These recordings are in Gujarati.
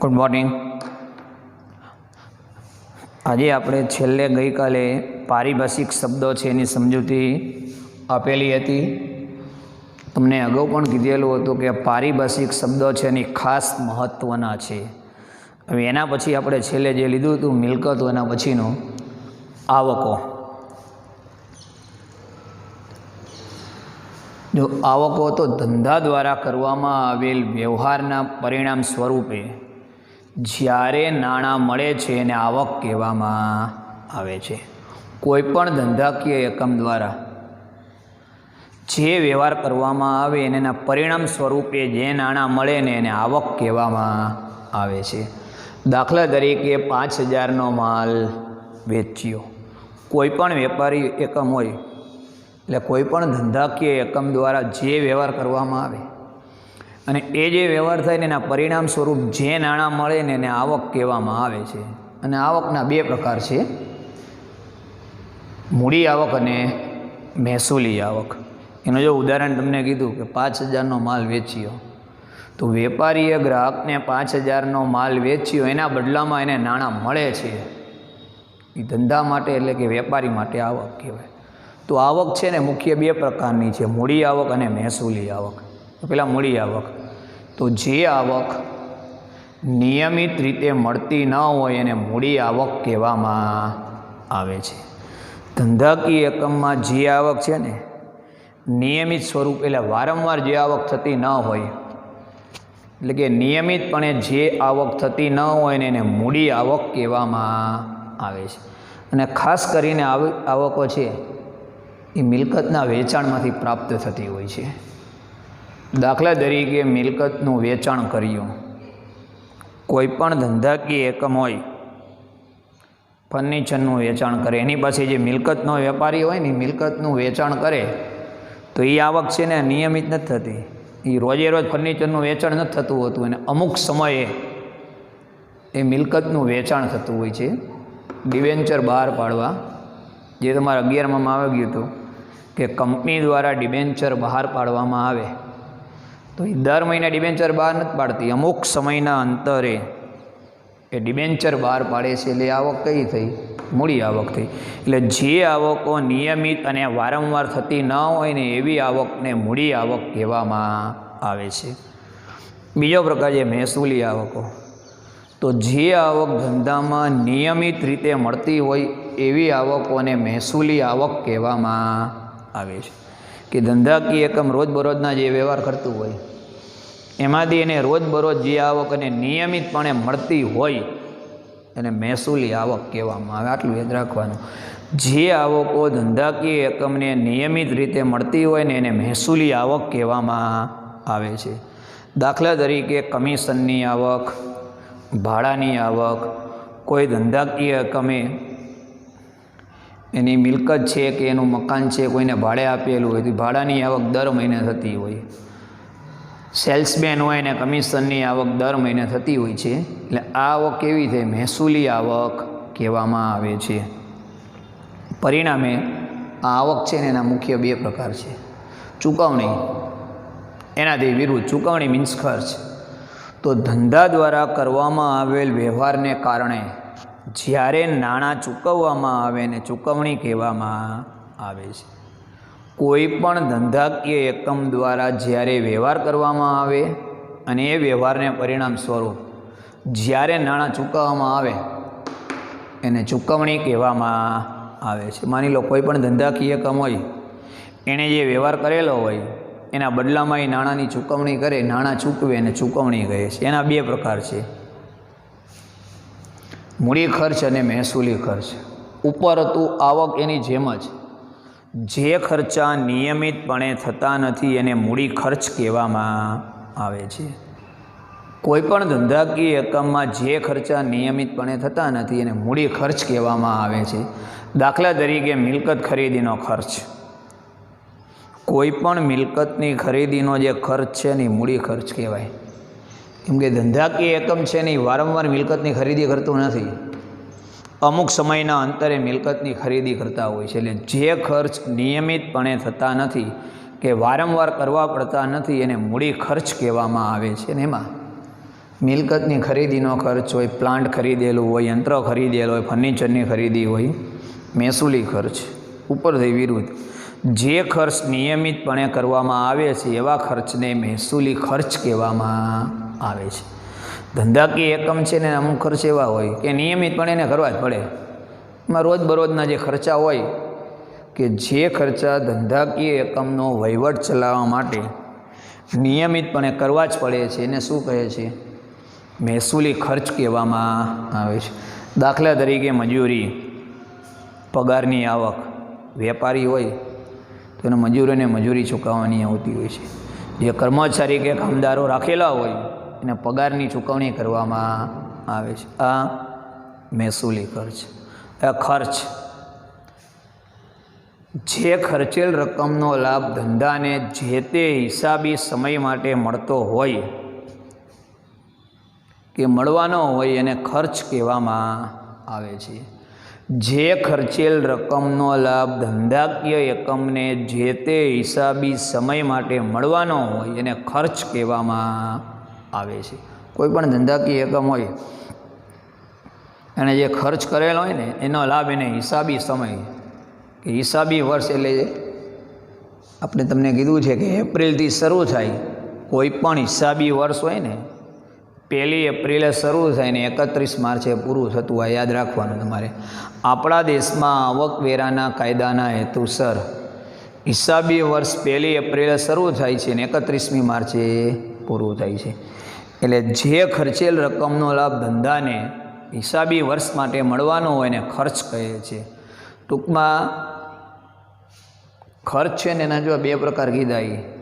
Good morning. આજે આપણે છેલ્લે ગઈકાલે પારિભાષિક શબ્દો છે એની સમજૂતી આપેલી હતી. તમને અગાઉ પણ કીધેલું હતું કે પારિભાષિક શબ્દો છે એની ખાસ મહત્ત્વના છે. હવે એના પછી આપણે છેલ્લે જે લીધું હતું મિલકતો, એના પછીનો આવકો. જો આવકો તો ધંધા દ્વારા કરવામાં આવેલ વ્યવહારના પરિણામ સ્વરૂપે જ્યારે નાણાં મળે છે એને આવક કહેવામાં આવે છે. કોઈ પણ ધંધાકીય એકમ દ્વારા જે વ્યવહાર કરવામાં આવે એના પરિણામ સ્વરૂપે જે નાણાં મળે ને એને આવક કહેવામાં આવે છે. દાખલા તરીકે 5,000નો માલ વેચ્યો. કોઈ પણ વેપારી એકમ હોય એટલે કોઈ પણ ધંધાકીય એકમ દ્વારા જે વ્યવહાર કરવામાં આવે અને એ જે વ્યવહાર થાય ને એના પરિણામ સ્વરૂપ જે નાણાં મળે ને એને આવક કહેવામાં આવે છે. અને આવકના બે પ્રકાર છે, મૂડી આવક અને મહેસૂલી આવક. એનું જો ઉદાહરણ તમને કીધું કે 5,000નો માલ વેચ્યો, તો વેપારીએ ગ્રાહકને 5,000નો માલ વેચ્યો, એના બદલામાં એને નાણાં મળે છે. એ ધંધા માટે એટલે કે વેપારી માટે આવક કહેવાય. તો આવક છે ને મુખ્ય બે પ્રકારની છે, મૂડી આવક અને મહેસૂલી આવક. તો પહેલાં મૂડી આવક, તો જે આવક નિયમિત રીતે મળતી ન હોય એને મૂડી આવક કહેવામાં આવે છે. ધંધાકીય એકમમાં જે આવક છે ને નિયમિત સ્વરૂપ એટલે વારંવાર જે આવક થતી ન હોય, એટલે કે નિયમિતપણે જે આવક થતી ન હોય ને એને મૂડી આવક કહેવામાં આવે છે. અને ખાસ કરીને આવકો છે એ મિલકતના વેચાણમાંથી પ્રાપ્ત થતી હોય છે. દાખલા તરીકે મિલકતનું વેચાણ કર્યું. કોઈ પણ ધંધાકીય એકમ હોય, ફર્નિચરનું વેચાણ કરે, એની પાસે જે મિલકતનો વેપારી હોય ને મિલકતનું વેચાણ કરે, તો એ આવક છે ને નિયમિત નથી થતી. એ રોજે રોજ ફર્નિચરનું વેચાણ નથી થતું હોતું, અને અમુક સમયે એ મિલકતનું વેચાણ થતું હોય છે. ડિબેન્ચર બહાર પાડવા, જે તમારા 11માં આવી ગયું હતું કે કંપની દ્વારા ડિબેન્ચર બહાર પાડવામાં આવે, તો એ દર મહિને ડિબેન્ચર બહાર નથી પાડતી, અમુક સમયના અંતરે એ ડિબેન્ચર બહાર પાડે છે. એટલે આવક કઈ થઈ? મૂડી આવક થઈ. એટલે જે આવકો નિયમિત અને વારંવાર થતી ન હોય ને એવી આવકને મૂડી આવક કહેવામાં આવે છે. બીજો પ્રકાર છે મહેસૂલી આવકો. તો જે આવક ધંધામાં નિયમિત રીતે મળતી હોય એવી આવકોને મહેસૂલી આવક કહેવામાં આવે છે. કે ધંધાકીય એકમ રોજબરોજના જે વ્યવહાર કરતું હોય એમાંથી એને રોજબરોજ જે આવક અને નિયમિતપણે મળતી હોય એને મહેસૂલી આવક કહેવામાં આવે. આટલું યાદ રાખવાનું. જે આવકો ધંધાકીય એકમને નિયમિત રીતે મળતી હોય ને એને મહેસૂલી આવક કહેવામાં આવે છે. દાખલા તરીકે કમિશનની આવક, ભાડાની આવક. કોઈ ધંધાકીય એકમે એની મિલકત છે કે એનું મકાન છે કોઈને ભાડે આપેલું હોય તો ભાડાની આવક દર મહિને થતી હોય. સેલ્સમેન હોય ને કમિશનની આવક દર મહિને થતી હોય છે. એટલે આ આવક કેવી થાય? મહેસૂલી આવક કહેવામાં આવે છે. પરિણામે આ આવક છે ને એના મુખ્ય બે પ્રકાર છે. ચૂકવણી, એનાથી વિરુદ્ધ. ચૂકવણી મીન્સ ખર્ચ. તો ધંધા દ્વારા કરવામાં આવેલ વ્યવહારને કારણે જ્યારે નાણાં ચૂકવવામાં આવે ને ચૂકવણી કહેવામાં આવે છે. કોઈ પણ ધંધાકીય એકમ દ્વારા જ્યારે વ્યવહાર કરવામાં આવે અને એ વ્યવહારને પરિણામ સ્વરૂપ જ્યારે નાણાં ચૂકવવામાં આવે એને ચૂકવણી કહેવામાં આવે છે. માની લો કોઈ પણ ધંધાકીય એકમ હોય, એણે જે વ્યવહાર કરેલો હોય એના બદલામાં એ નાણાંની ચૂકવણી કરે, નાણાં ચૂકવે એને ચૂકવણી કહે છે. એના બે પ્રકાર છે, મૂડી ખર્ચ અને મહેસૂલી ખર્ચ. ઉપર હતું આવક એની જેમ જ. જે ખર્ચા નિયમિતપણે થતા નથી એને મૂડી ખર્ચ કહેવામાં આવે છે. કોઈ પણ ધંધાકીય એકમમાં જે ખર્ચા નિયમિતપણે થતા નથી એને મૂડી ખર્ચ કહેવામાં આવે છે. દાખલા તરીકે મિલકત ખરીદીનો ખર્ચ. કોઈ પણ મિલકતની ખરીદીનો જે ખર્ચ છે ને મૂડી ખર્ચ કહેવાય. કેમ કે ધંધાકીય એકમ છે ને વારંવાર મિલકતની ખરીદી કરતું નથી, અમુક સમયના અંતરે મિલકતની ખરીદી કરતા હોય છે. એટલે જે ખર્ચ નિયમિતપણે થતા નથી કે વારંવાર કરવા પડતા નથી એને મૂડી ખર્ચ કહેવામાં આવે છે. ને એમાં મિલકતની ખરીદીનો ખર્ચ હોય, પ્લાન્ટ ખરીદેલું હોય, યંત્ર ખરીદેલું હોય, ફર્નિચરની ખરીદી હોય, મહેસૂલી ખર્ચ. ઉપરથી વિરુદ્ધ જે ખર્ચ નિયમિતપણે કરવામાં આવે છે એવા ખર્ચને મહેસૂલી ખર્ચ કહેવામાં આવે છે. ધંધાકીય એકમ છે ને અમુક ખર્ચ એવા હોય કે નિયમિતપણે એને કરવા જ પડે. એમાં રોજબરોજના જે ખર્ચા હોય કે જે ખર્ચા ધંધાકીય એકમનો વહીવટ ચલાવવા માટે નિયમિતપણે કરવા જ પડે છે એને શું કહે છે? મહેસૂલી ખર્ચ કહેવામાં આવે છે. દાખલા તરીકે મજૂરી, પગારની આવક. વેપારી હોય તો એને મજૂરોને મજૂરી ચૂકવવાની આવતી હોય છે. જે કર્મચારી કે કામદારો રાખેલા હોય એને પગારની ચૂકવણી કરવામાં આવે છે. આ મહેસૂલી ખર્ચ. આ ખર્ચ જે ખર્ચેલ રકમનો લાભ ધંધાને જે તે હિસાબી સમય માટે મળતો હોય કે મળવાનો હોય એને ખર્ચ કહેવામાં આવે છે. જે ખર્ચેલ રકમનો લાભ ધંધાકીય એકમને જે તે હિસાબી સમય માટે મળવાનો હોય એને ખર્ચ કહેવામાં આવે છે. કોઈ પણ ધંધાકીય એકમ હોય અને જે ખર્ચ કરેલો હોય ને એનો લાભ એને હિસાબી સમય કે હિસાબી વર્ષ, એટલે આપણે તમને કીધું છે કે એપ્રિલથી શરૂ થાય કોઈ પણ હિસાબી વર્ષ હોય ને 1 એપ્રિલે શરૂ થાય ને 31 માર્ચે પૂરું થતું હોય. યાદ રાખવાનું તમારે. આપણા દેશમાં આવકવેરાના કાયદાના હેતુસર હિસાબી વર્ષ 1 એપ્રિલે શરૂ થાય છે ને 31મી માર્ચે પૂરું થાય છે. એટલે જે ખર્ચેલ રકમનો લાભ ધંધાને હિસાબી વર્ષ માટે મળવાનો હોય ને ખર્ચ કહે છે. ટૂંકમાં ખર્ચ છે ને એના જો 2 પ્રકાર કીધા.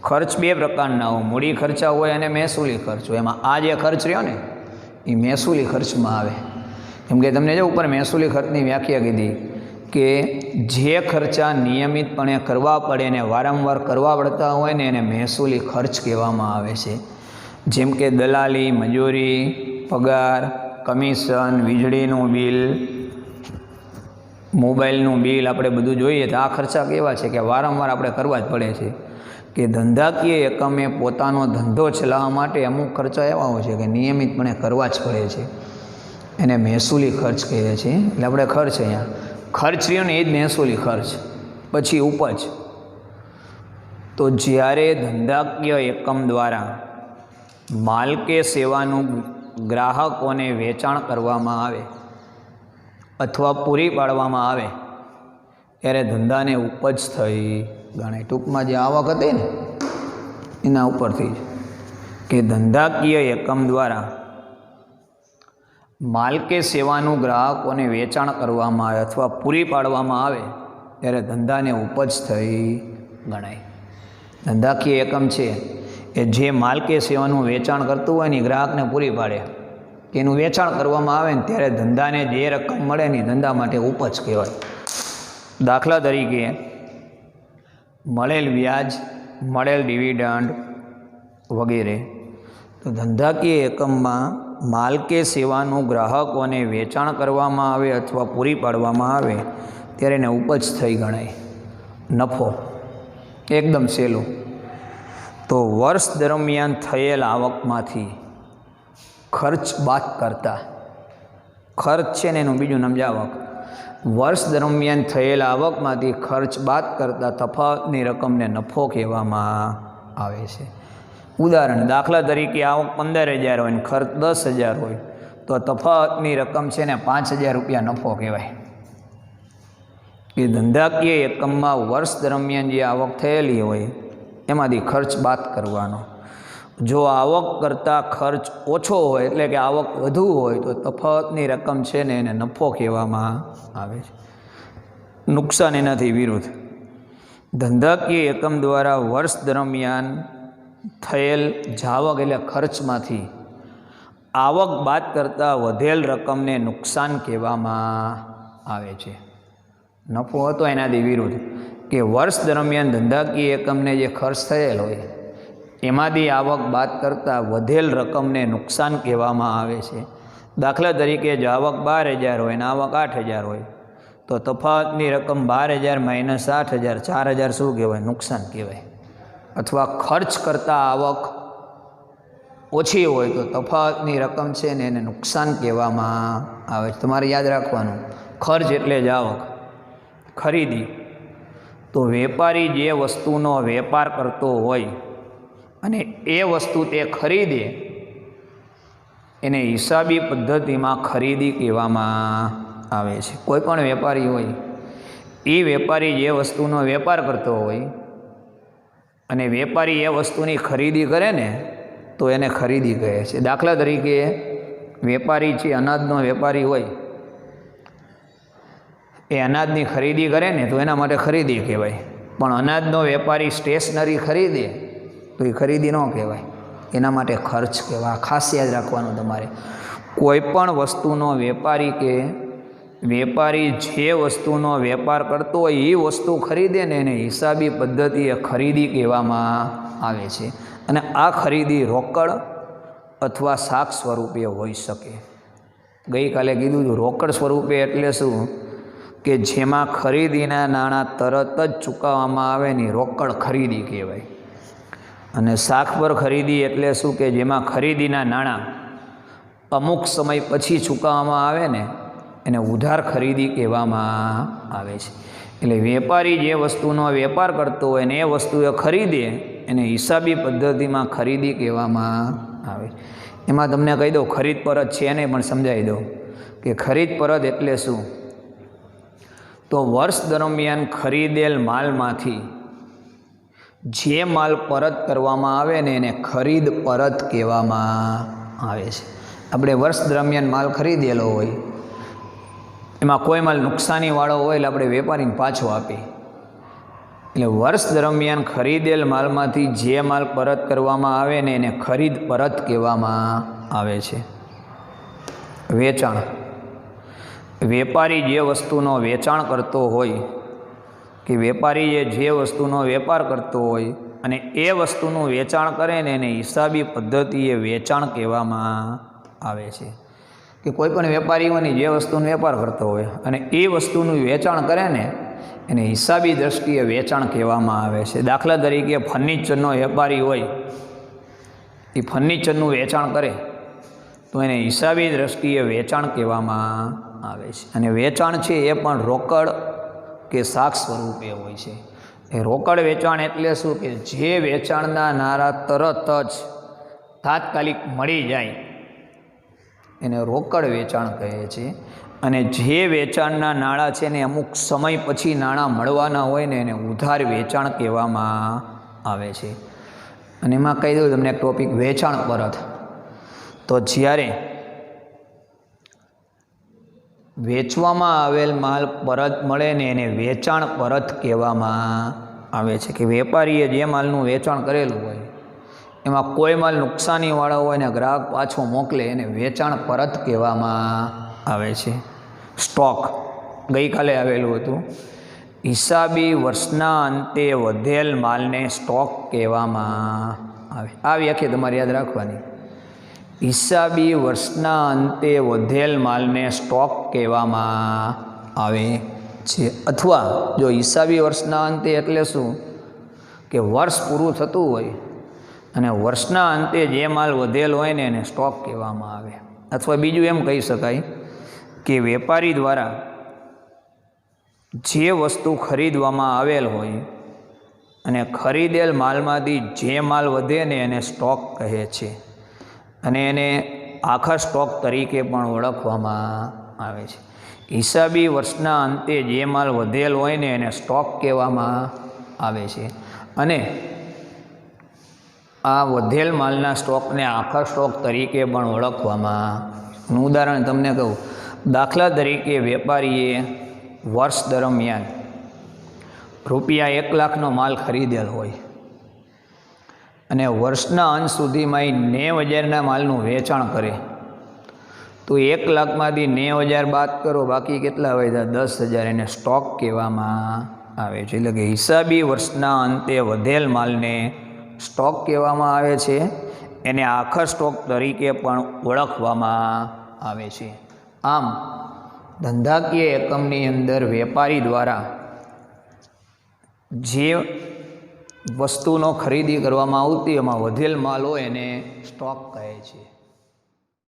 ખર્ચ 2 પ્રકારના હોય, મૂડી ખર્ચા હોય અને મહેસૂલી ખર્ચ હોય. એમાં આ જે ખર્ચ રહ્યો ને એ મહેસૂલી ખર્ચમાં આવે. કેમ કે તમને જો ઉપર મહેસૂલી ખર્ચની વ્યાખ્યા કીધી કે જે ખર્ચા નિયમિતપણે કરવા પડે ને વારંવાર કરવા પડતા હોય ને એને મહેસૂલી ખર્ચ કહેવામાં આવે છે. જેમ કે દલાલી, મજૂરી, પગાર, કમિશન, વીજળીનું બિલ, મોબાઈલનું બિલ, આપણે બધું જોઈએ તો આ ખર્ચા કેવા છે કે વારંવાર આપણે કરવા જ પડે છે. કે ધંધાકીય એકમે પોતાનો ધંધો ચલાવવા માટે અમુક ખર્ચા એવા હોય છે કે નિયમિતપણે કરવા જ પડે છે. એને મહેસૂલી ખર્ચ કહે છે. એટલે આપણે ખર્ચ અહીંયા ખર્ચ રહ્યો ને એ જ મહેસૂલી ખર્ચ. પછી ઉપજ. તો જ્યારે ધંધાકીય એકમ દ્વારા માલ કે સેવાનું ગ્રાહકોને વેચાણ કરવામાં આવે અથવા પૂરી પાડવામાં આવે ત્યારે ધંધાને ઉપજ થઈ ગણાય. ટૂંકમાં જે આવક હતી ને એના ઉપરથી કે ધંધાકીય એકમ દ્વારા માલ કે સેવાનું ગ્રાહકોને વેચાણ કરવામાં આવે અથવા પૂરી પાડવામાં આવે ત્યારે ધંધાને ઉપજ થઈ ગણાય. ધંધાકીય એકમ છે એ જે માલ કે સેવાનું વેચાણ કરતું હોય ને ગ્રાહકને પૂરી પાડે કે એનું વેચાણ કરવામાં આવે ને ત્યારે ધંધાને જે રકમ મળે ને ધંધા માટે ઉપજ કહેવાય. દાખલા તરીકે મળેલ વ્યાજ, મળેલ ડિવિડન્ડ વગેરે. તો ધંધાકીય એકમમાં માલ કે સેવાનું ગ્રાહકોને વેચાણ કરવામાં આવે અથવા પૂરી પાડવામાં આવે ત્યારે એને ઉપજ થઈ ગણાય. નફો એકદમ સહેલું. તો વર્ષ દરમિયાન થયેલ આવકમાંથી ખર્ચ બાદ કરતા, ખર્ચ છે ને એનું બીજું નામ જ આવક. વર્ષ દરમિયાન થયેલ આવકમાંથી ખર્ચ બાદ કરતાં તફાવતની રકમને નફો કહેવામાં આવે છે. ઉદાહરણ, દાખલા તરીકે આવક 15,000 હોય ને ખર્ચ 10,000 હોય તો તફાવતની રકમ છે ને 5,000 રૂપિયા નફો કહેવાય. એ ધંધાકીય એકમમાં વર્ષ દરમિયાન જે આવક થયેલી હોય એમાંથી ખર્ચ બાદ કરવાનો. જો આવક કરતાં ખર્ચ ઓછો હોય એટલે કે આવક વધુ હોય તો તફાવતની રકમ છે ને એને નફો કહેવામાં આવે છે. નુકસાન એનાથી વિરુદ્ધ. ધંધાકીય એકમ દ્વારા વર્ષ દરમિયાન થયેલ જાવક એટલે ખર્ચમાંથી આવક બાદ કરતાં વધેલ રકમને નુકસાન કહેવામાં આવે છે. નફો હતો એનાથી વિરુદ્ધ કે વર્ષ દરમિયાન ધંધાકીય એકમને જે ખર્ચ થયેલ હોય એમાંથી આવક બાદ કરતાં વધેલ રકમને નુકસાન કહેવામાં આવે છે. દાખલા તરીકે જો આવક 12,000 હોય ને આવક 8,000 હોય તો તફાવતની રકમ 12,000 માઇનસ 8,000, 4,000 શું કહેવાય? નુકસાન કહેવાય. અથવા ખર્ચ કરતાં આવક ઓછી હોય તો તફાવતની રકમ છે ને એને નુકસાન કહેવામાં આવે છે. તમારે યાદ રાખવાનું, ખર્ચ એટલે જ આવક. ખરીદી તો વેપારી જે વસ્તુનો વેપાર કરતો હોય અને એ વસ્તુ તે ખરીદે એને હિસાબી પદ્ધતિમાં ખરીદી કહેવામાં આવે છે. કોઈ પણ વેપારી હોય, એ વેપારી જે વસ્તુનો વેપાર કરતો હોય અને વેપારી એ વસ્તુની ખરીદી કરે ને તો એને ખરીદી કહે છે. દાખલા તરીકે વેપારી છે, અનાજનો વેપારી હોય, એ અનાજની ખરીદી કરે ને તો એના માટે ખરીદી કહેવાય. પણ અનાજનો વેપારી સ્ટેશનરી ખરીદે તો એ ખરીદી ન કહેવાય, એના માટે ખર્ચ કહેવાય. ખાસ યાદ રાખવાનું તમારે. કોઈ પણ વસ્તુનો વેપારી કે વેપારી જે વસ્તુનો વેપાર કરતો હોય એ વસ્તુ ખરીદે ને એને હિસાબી પદ્ધતિએ ખરીદી કહેવામાં આવે છે. અને આ ખરીદી રોકડ અથવા શાક સ્વરૂપે હોઈ શકે. ગઈકાલે કીધું હતું, રોકડ સ્વરૂપે એટલે શું કે જેમાં ખરીદીના નાણાં તરત જ ચૂકવવામાં આવે ને રોકડ ખરીદી કહેવાય. અને શાક પર ખરીદી એટલે શું કે જેમાં ખરીદીના નાણાં અમુક સમય પછી ચૂકવવામાં આવે ને એને ઉધાર ખરીદી કહેવામાં આવે છે. એટલે વેપારી જે વસ્તુનો વેપાર કરતો હોય ને એ વસ્તુ એ ખરીદે એને હિસાબી પદ્ધતિમાં ખરીદી કહેવામાં આવે. એમાં તમને કહી દઉં, ખરીદ પરત છે એને પણ સમજાવી દઉં કે ખરીદ પરત એટલે શું. તો વર્ષ દરમિયાન ખરીદેલ માલમાંથી જે માલ પરત કરવામાં આવે ને એને ખરીદ પરત કહેવામાં આવે છે. આપણે વર્ષ દરમિયાન માલ ખરીદેલો હોય, એમાં કોઈ માલ નુકસાનીવાળો હોય એટલે આપણે વેપારીને પાછો આપીએ. એટલે વર્ષ દરમિયાન ખરીદેલ માલમાંથી જે માલ પરત કરવામાં આવે ને એને ખરીદ પરત કહેવામાં આવે છે. વેચાણ, વેપારી જે વસ્તુનો વેચાણ કરતો હોય કે વેપારીએ જે વસ્તુનો વેપાર કરતો હોય અને એ વસ્તુનું વેચાણ કરે ને એને હિસાબી પદ્ધતિએ વેચાણ કહેવામાં આવે છે. કે કોઈ પણ વેપારી હોય ને જે વસ્તુનો વેપાર કરતો હોય અને એ વસ્તુનું વેચાણ કરે ને એને હિસાબી દ્રષ્ટિએ વેચાણ કહેવામાં આવે છે. દાખલા તરીકે ફર્નિચરનો વેપારી હોય, એ ફર્નિચરનું વેચાણ કરે તો એને હિસાબી દ્રષ્ટિએ વેચાણ કહેવામાં આવે છે. અને વેચાણ છે એ પણ રોકડ કે શાક સ્વરૂપે હોય છે. એ રોકડ વેચાણ એટલે શું કે જે વેચાણના નાણાં તરત જ તાત્કાલિક મળી જાય એને રોકડ વેચાણ કહે છે. અને જે વેચાણના નાણાં છે ને અમુક સમય પછી નાણાં મળવાના હોય ને એને ઉધાર વેચાણ કહેવામાં આવે છે. અને એમાં કહી દઉં તમને એક ટોપિક, વેચાણ પરત. તો જ્યારે વેચવામાં આવેલ માલ પરત મળે ને એને વેચાણ પરત કહેવામાં આવે છે. કે વેપારીએ જે માલનું વેચાણ કરેલું હોય એમાં કોઈ માલ નુકસાનીવાળો હોય ને ગ્રાહક પાછો મોકલે એને વેચાણ પરત કહેવામાં આવે છે. સ્ટોક ગઈકાલે આવેલું હતું. હિસાબી વર્ષના અંતે વધેલ માલને સ્ટોક કહેવામાં આવે. આ વ્યાખ્યા તમારે યાદ રાખવાની. હિસાબી વર્ષના અંતે વધેલ માલને સ્ટોક કહેવામાં આવે છે. અથવા જો હિસાબી વર્ષના અંતે એટલે શું કે વર્ષ પૂરું થતું હોય અને વર્ષના અંતે જે માલ વધેલ હોય ને એને સ્ટોક કહેવામાં આવે. અથવા બીજું એમ કહી શકાય કે વેપારી દ્વારા જે વસ્તુ ખરીદવામાં આવેલ હોય અને ખરીદેલ માલમાંથી જે માલ વધે ને એને સ્ટોક કહે છે. અને એને આખા સ્ટોક તરીકે પણ ઓળખવામાં આવે છે. હિસાબી વર્ષના અંતે જે માલ વધેલ હોય ને એને સ્ટોક કહેવામાં આવે છે. અને આ વધેલ માલના સ્ટોકને આખા સ્ટોક તરીકે પણ ઓળખવામાં. ઉદાહરણ તમને કહું, દાખલા તરીકે વેપારીએ વર્ષ દરમિયાન રૂપિયા 1 લાખનો માલ ખરીદેલ હોય અને વર્ષના અંત સુધીમાં 90,000ના માલનું વેચાણ કરે તો 1 લાખમાંથી 90,000 બાદ કરો, બાકી કેટલા હોય? 10,000. એને સ્ટોક કહેવામાં આવે છે. એટલે કે હિસાબી વર્ષના અંતે વધેલ માલને સ્ટોક કહેવામાં આવે છે. એને આખા સ્ટોક તરીકે પણ ઓળખવામાં આવે છે. આમ ધંધાકીય એકમની અંદર વેપારી દ્વારા જે વસ્તુનો ખરીદી કરવામાં આવતી એમાં વધેલ માલ હોય એને સ્ટોક કહે છે.